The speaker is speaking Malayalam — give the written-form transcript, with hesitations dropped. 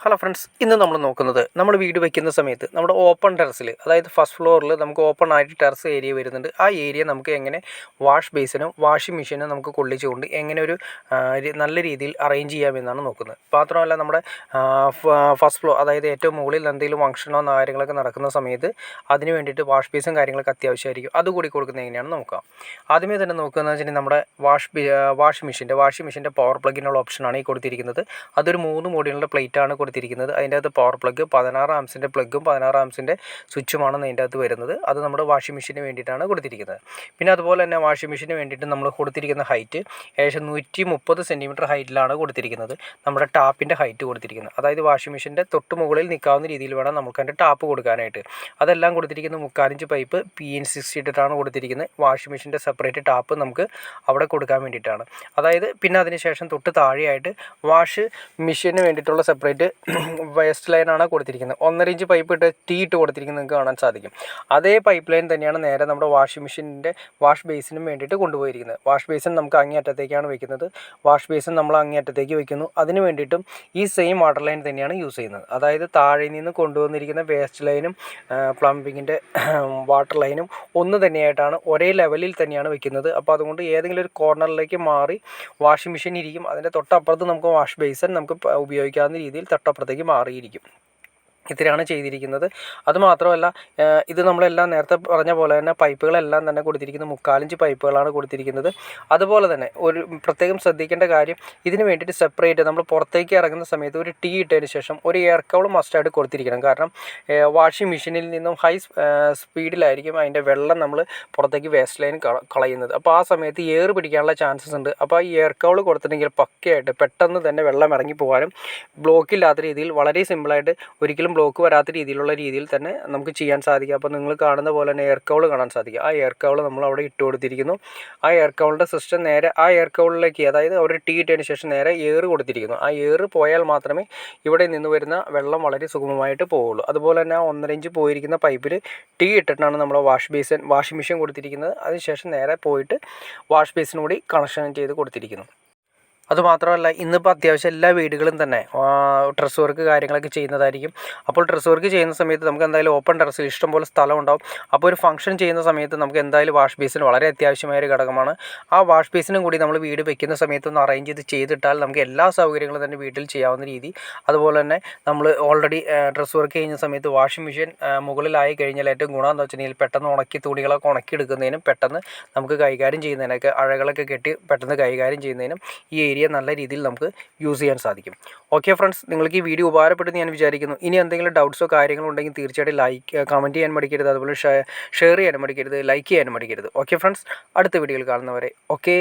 ഹലോ ഫ്രണ്ട്സ്, ഇന്ന് നമ്മൾ നോക്കുന്നത് നമ്മൾ വീട് വയ്ക്കുന്ന സമയത്ത് നമ്മുടെ ഓപ്പൺ ടെറസിൽ, അതായത് ഫസ്റ്റ് ഫ്ലോറിൽ നമുക്ക് ഓപ്പൺ ആയിട്ട് ടെറസ് ഏരിയ വരുന്നുണ്ട്. ആ ഏരിയ നമുക്ക് എങ്ങനെ വാഷ് ബേസിനും വാഷിംഗ് മെഷീനും നമുക്ക് കൊള്ളിച്ചുകൊണ്ട് എങ്ങനെ ഒരു നല്ല രീതിയിൽ അറേഞ്ച് ചെയ്യാമെന്നാണ് നോക്കുന്നത്. മാത്രമല്ല നമ്മുടെ ഫസ്റ്റ് ഫ്ലോർ, അതായത് ഏറ്റവും മുകളിൽ എന്തെങ്കിലും ഫംഗ്ഷനോ കാര്യങ്ങളൊക്കെ നടക്കുന്ന സമയത്ത് അതിന് വേണ്ടിയിട്ട് വാഷ് ബേസും കാര്യങ്ങളൊക്കെ അത്യാവശ്യമായിരിക്കും. അതുകൂടി കൊടുക്കുന്നത് എങ്ങനെയാണെന്ന് നോക്കാം. ആദ്യമേ തന്നെ നോക്കുകയെന്ന് വെച്ചിട്ടുണ്ടെങ്കിൽ നമ്മുടെ വാഷിംഗ് മെഷീൻ്റെ പവർ പ്ലഗിനുള്ള ഓപ്ഷനാണ് ഈ കൊടുത്തിരിക്കുന്നത്. അതൊരു 3 മോഡ്യൂളിൻ്റെ പ്ലേറ്റാണ് കൊടുത്തിരിക്കുന്നത്. അതിൻ്റെ അകത്ത് പവർ പ്ലഗ് 16 ആംസിൻ്റെ പ്ലഗും 16 ആംസിൻ്റെ സ്വിച്ചുമാണ് അതിൻ്റെ അകത്ത് വരുന്നത്. അത് നമ്മുടെ വാഷിംഗ് മെഷീന് വേണ്ടിയിട്ടാണ് കൊടുത്തിരിക്കുന്നത്. പിന്നെ അതുപോലെ തന്നെ വാഷിംഗ് മെഷീന് വേണ്ടിയിട്ട് നമ്മൾ കൊടുത്തിരിക്കുന്ന ഹൈറ്റ് ഏകദേശം 130 സെൻറ്റിമീറ്റർ ഹൈറ്റിലാണ് കൊടുത്തിരിക്കുന്നത്. നമ്മുടെ ടാപ്പിൻ്റെ ഹൈറ്റ് കൊടുത്തിരിക്കുന്നത്, അതായത് വാഷിംഗ് മെഷീൻ്റെ തൊട്ട് മുകളിൽ നിൽക്കാവുന്ന രീതിയിൽ വേണം നമുക്ക് അതിൻ്റെ ടാപ്പ് കൊടുക്കാനായിട്ട്. അതെല്ലാം കൊടുത്തിരിക്കുന്ന 3/4 പൈപ്പ് PN60 ഇട്ടിട്ടാണ് കൊടുത്തിരിക്കുന്നത്. വാഷിംഗ് മെഷീൻ്റെ സെപ്പറേറ്റ് ടാപ്പ് നമുക്ക് അവിടെ കൊടുക്കാൻ വേണ്ടിയിട്ടാണ്. അതായത് പിന്നെ അതിന് ശേഷം തൊട്ട് താഴെയായിട്ട് വാഷ് മെഷീന് വേണ്ടിയിട്ടുള്ള സെപ്പറേറ്റ് വേസ്റ്റ് ലൈനാണ് കൊടുത്തിരിക്കുന്നത്. 1.5 ഇഞ്ച് പൈപ്പ് ഇട്ട് ഇട്ട് കൊടുത്തിരിക്കുന്നത് നിങ്ങൾക്ക് കാണാൻ സാധിക്കും. അതേ പൈപ്പ് ലൈൻ തന്നെയാണ് നേരെ നമ്മുടെ വാഷിംഗ് മെഷീനിൻ്റെ വാഷ് ബേസിനും വേണ്ടിയിട്ട് കൊണ്ടുപോയിരിക്കുന്നത്. വാഷ് ബേസിൻ നമുക്ക് അങ്ങേയറ്റത്തേക്കാണ് വയ്ക്കുന്നത്. വാഷ് ബേസിൻ നമ്മൾ അങ്ങേയറ്റത്തേക്ക് വയ്ക്കുന്നു. അതിന് വേണ്ടിയിട്ടും ഈ സെയിം വാട്ടർ ലൈൻ തന്നെയാണ് യൂസ് ചെയ്യുന്നത്. അതായത് താഴെ നിന്ന് കൊണ്ടുവന്നിരിക്കുന്ന വേസ്റ്റ് ലൈനും പ്ലംബിങ്ങിൻ്റെ വാട്ടർ ലൈനും ഒന്ന് തന്നെയായിട്ടാണ്, ഒരേ ലെവലിൽ തന്നെയാണ് വയ്ക്കുന്നത്. അപ്പോൾ അതുകൊണ്ട് ഏതെങ്കിലും ഒരു കോർണറിലേക്ക് മാറി വാഷിംഗ് മെഷീൻ ഇരിക്കും. അതിൻ്റെ തൊട്ടപ്പുറത്ത് നമുക്ക് വാഷ് ബേസിൻ നമുക്ക് ഉപയോഗിക്കാവുന്ന രീതിയിൽ തൊട്ടപ്പുറത്തേക്ക് മാറിയിരിക്കും. ഇത്രയാണ് ചെയ്തിരിക്കുന്നത്. അതുമാത്രമല്ല, ഇത് നമ്മളെല്ലാം നേരത്തെ പറഞ്ഞ പോലെ തന്നെ പൈപ്പുകളെല്ലാം തന്നെ കൊടുത്തിരിക്കുന്നത് 3/4 ഇഞ്ച് പൈപ്പുകളാണ് കൊടുത്തിരിക്കുന്നത്. അതുപോലെ തന്നെ ഒരു പ്രത്യേകം ശ്രദ്ധിക്കേണ്ട കാര്യം, ഇതിന് വേണ്ടിയിട്ട് സെപ്പറേറ്റ് നമ്മൾ പുറത്തേക്ക് ഇറങ്ങുന്ന സമയത്ത് ഒരു ഇട്ടതിന് ശേഷം ഒരു എയർ കൗൾ മസ്റ്റായിട്ട് കൊടുത്തിരിക്കണം. കാരണം വാഷിംഗ് മെഷീനിൽ നിന്നും ഹൈ സ്പീഡിലായിരിക്കും അതിൻ്റെ വെള്ളം നമ്മൾ പുറത്തേക്ക് വേസ്റ്റ് ലൈൻ കളയുന്നത്. അപ്പോൾ ആ സമയത്ത് എയർ പിടിക്കാനുള്ള ചാൻസസ് ഉണ്ട്. അപ്പോൾ ഈ എയർ കൗൾ കൊടുത്തിട്ടുണ്ടെങ്കിൽ പക്കയായിട്ട് പെട്ടെന്ന് തന്നെ വെള്ളം ഇറങ്ങി പോകാനും ബ്ലോക്കില്ലാത്ത രീതിയിൽ വളരെ സിമ്പിളായിട്ട് ഒരിക്കലും ബ്ലോക്ക് വരാത്ത രീതിയിൽ തന്നെ നമുക്ക് ചെയ്യാൻ സാധിക്കും. അപ്പോൾ നിങ്ങൾ കാണുന്ന പോലെ തന്നെ എയർ കൗൾ കാണാൻ സാധിക്കും. ആ എയർ കൗൾ നമ്മൾ അവിടെ ഇട്ട് കൊടുത്തിരിക്കുന്നു. ആ എയർ കൗളിൻ്റെ സിസ്റ്റം നേരെ ആ എയർ കൗളിലേക്ക്, അതായത് ഒരു ഇട്ടതിന് ശേഷം നേരെ എയർ കൊടുത്തിരിക്കുന്നു. ആ എയർ പോയാൽ മാത്രമേ ഇവിടെ നിന്ന് വരുന്ന വെള്ളം വളരെ സുഗമമായിട്ട് പോവുള്ളൂ. അതുപോലെ തന്നെ 1.5 ഇഞ്ച് പോയിരിക്കുന്ന പൈപ്പിൽ ഇട്ടിട്ടാണ് നമ്മൾ വാഷിംഗ് മെഷീൻ കൊടുത്തിരിക്കുന്നത്. അതിനുശേഷം നേരെ പോയിട്ട് വാഷ് ബേസിനും കൂടി കണക്ഷൻ ചെയ്ത് കൊടുത്തിരിക്കുന്നു. അതുമാത്രമല്ല, ഇന്നിപ്പോൾ അത്യാവശ്യം എല്ലാ വീടുകളും തന്നെ ഡ്രസ് വർക്ക് കാര്യങ്ങളൊക്കെ ചെയ്യുന്നതായിരിക്കും. അപ്പോൾ ഡ്രസ് വർക്ക് ചെയ്യുന്ന സമയത്ത് നമുക്ക് എന്തായാലും ഓപ്പൺ ടെറസിൽ ഇഷ്ടംപോലെ സ്ഥലം ഉണ്ടാവും. അപ്പോൾ ഒരു ഫംഗ്ഷൻ ചെയ്യുന്ന സമയത്ത് നമുക്ക് എന്തായാലും വാഷ് ബേസിൻ വളരെ അത്യാവശ്യമായ ഒരു ഘടകമാണ്. ആ വാഷ് ബേസിനും കൂടി നമ്മൾ വീട് വെക്കുന്ന സമയത്ത് ഒന്ന് അറേഞ്ച് ചെയ്തിട്ടാൽ നമുക്ക് എല്ലാ സൗകര്യങ്ങളും തന്നെ വീട്ടിൽ ചെയ്യാവുന്ന രീതി. അതുപോലെ തന്നെ നമ്മൾ ഓൾറെഡി ഡ്രസ് വർക്ക് ചെയ്യുന്ന സമയത്ത് വാഷിംഗ് മെഷീൻ മുകളിലായി കഴിഞ്ഞാൽ ഏറ്റവും ഗുണമെന്ന് വെച്ചിട്ടുണ്ടെങ്കിൽ പെട്ടെന്ന് തുണികളൊക്കെ ഉണക്കിയെടുക്കുന്നതിനും പെട്ടെന്ന് നമുക്ക് കൈകാര്യം ചെയ്യുന്നതിനൊക്കെ അഴകളൊക്കെ കെട്ടി പെട്ടെന്ന് കൈകാര്യം ചെയ്യുന്നതിനും ഈ ഏരിയ നല്ല രീതിയിൽ നമുക്ക് യൂസ് ചെയ്യാൻ സാധിക്കും. ഓക്കെ ഫ്രണ്ട്സ്, നിങ്ങൾക്ക് ഈ വീഡിയോ ഉപകാരപ്പെട്ടെന്ന് ഞാൻ വിചാരിക്കുന്നു. ഇനി എന്തെങ്കിലും ഡൗട്ട്സോ കാര്യങ്ങളോ ഉണ്ടെങ്കിൽ തീർച്ചയായിട്ടും കമൻറ്റ് ചെയ്യാൻ മടിക്കരുത്. അതുപോലെ ഷെയർ ചെയ്യാൻ മടിക്കരുത്, ലൈക്ക് ചെയ്യാൻ മടിക്കരുത്. ഓക്കെ ഫ്രണ്ട്സ്, അടുത്ത വീഡിയോയിൽ കാണുന്നവരെ ഓക്കെ.